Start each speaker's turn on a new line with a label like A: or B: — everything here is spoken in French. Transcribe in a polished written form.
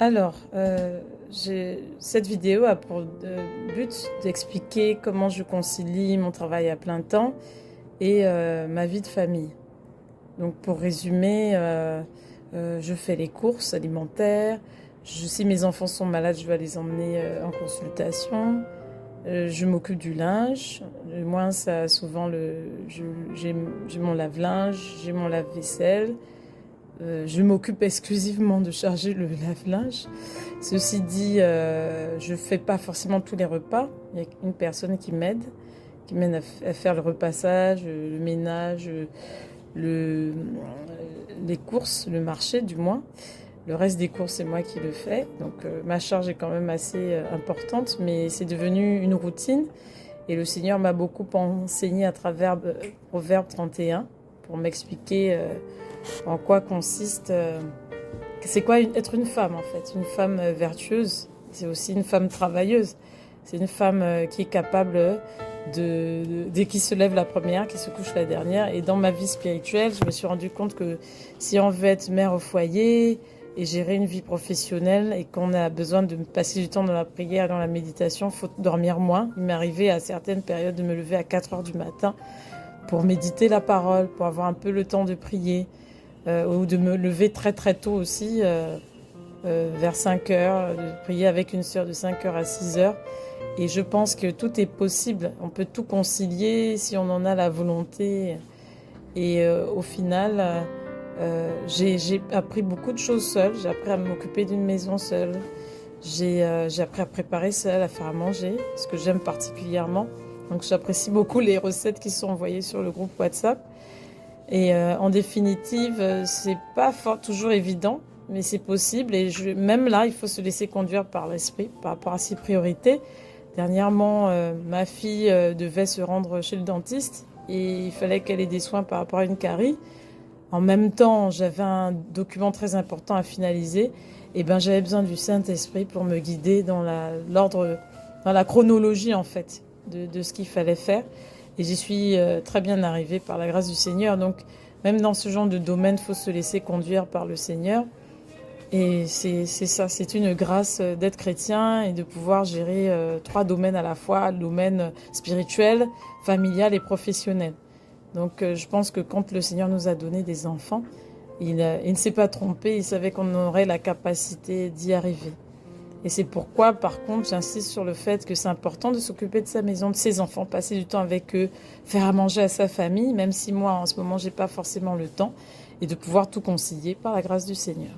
A: Alors, cette vidéo a pour but d'expliquer comment je concilie mon travail à plein temps et ma vie de famille. Donc, pour résumer, je fais les courses alimentaires. Si mes enfants sont malades, je vais les emmener en consultation. Je m'occupe du linge. Moi, ça, souvent, j'ai mon lave-linge, j'ai mon lave-vaisselle. Je m'occupe exclusivement de charger le lave-linge. Ceci dit, je fais pas forcément tous les repas. Il y a une personne qui m'aide à faire le repassage, le ménage, les courses, le marché du moins. Le reste des courses, c'est moi qui le fais. Donc ma charge est quand même assez importante, mais c'est devenu une routine. Et le Seigneur m'a beaucoup enseigné à travers Proverbe 31 pour m'expliquer en quoi consiste... c'est quoi être une femme en fait. Une femme vertueuse, c'est aussi une femme travailleuse. C'est une femme qui est capable dès qu'il se lève la première, qui se couche la dernière. Et dans ma vie spirituelle, je me suis rendu compte que si on veut être mère au foyer et gérer une vie professionnelle et qu'on a besoin de passer du temps dans la prière, dans la méditation, il faut dormir moins. Il m'est arrivé à certaines périodes de me lever à 4 heures du matin pour méditer la parole, pour avoir un peu le temps de prier, ou de me lever très très tôt aussi, vers 5 heures, de prier avec une sœur de 5 heures à 6 heures. Et je pense que tout est possible, on peut tout concilier si on en a la volonté. Et au final, j'ai appris beaucoup de choses seule. J'ai appris à m'occuper d'une maison seule. J'ai appris à préparer seule, à faire à manger, ce que j'aime particulièrement. Donc j'apprécie beaucoup les recettes qui sont envoyées sur le groupe WhatsApp. Et en définitive, c'est pas toujours évident, mais c'est possible. Et même là, il faut se laisser conduire par l'esprit par rapport à ses priorités. Dernièrement, ma fille devait se rendre chez le dentiste et il fallait qu'elle ait des soins par rapport à une carie. En même temps, j'avais un document très important à finaliser. Et ben, j'avais besoin du Saint-Esprit pour me guider dans la chronologie en fait de ce qu'il fallait faire. Et j'y suis très bien arrivée par la grâce du Seigneur. Donc, même dans ce genre de domaine, il faut se laisser conduire par le Seigneur. Et c'est ça, c'est une grâce d'être chrétien et de pouvoir gérer 3 domaines à la fois, le domaine spirituel, familial et professionnel. Donc, je pense que quand le Seigneur nous a donné des enfants, il ne s'est pas trompé, il savait qu'on aurait la capacité d'y arriver. Et c'est pourquoi, par contre, j'insiste sur le fait que c'est important de s'occuper de sa maison, de ses enfants, passer du temps avec eux, faire à manger à sa famille, même si moi, en ce moment, j'ai pas forcément le temps, et de pouvoir tout concilier par la grâce du Seigneur.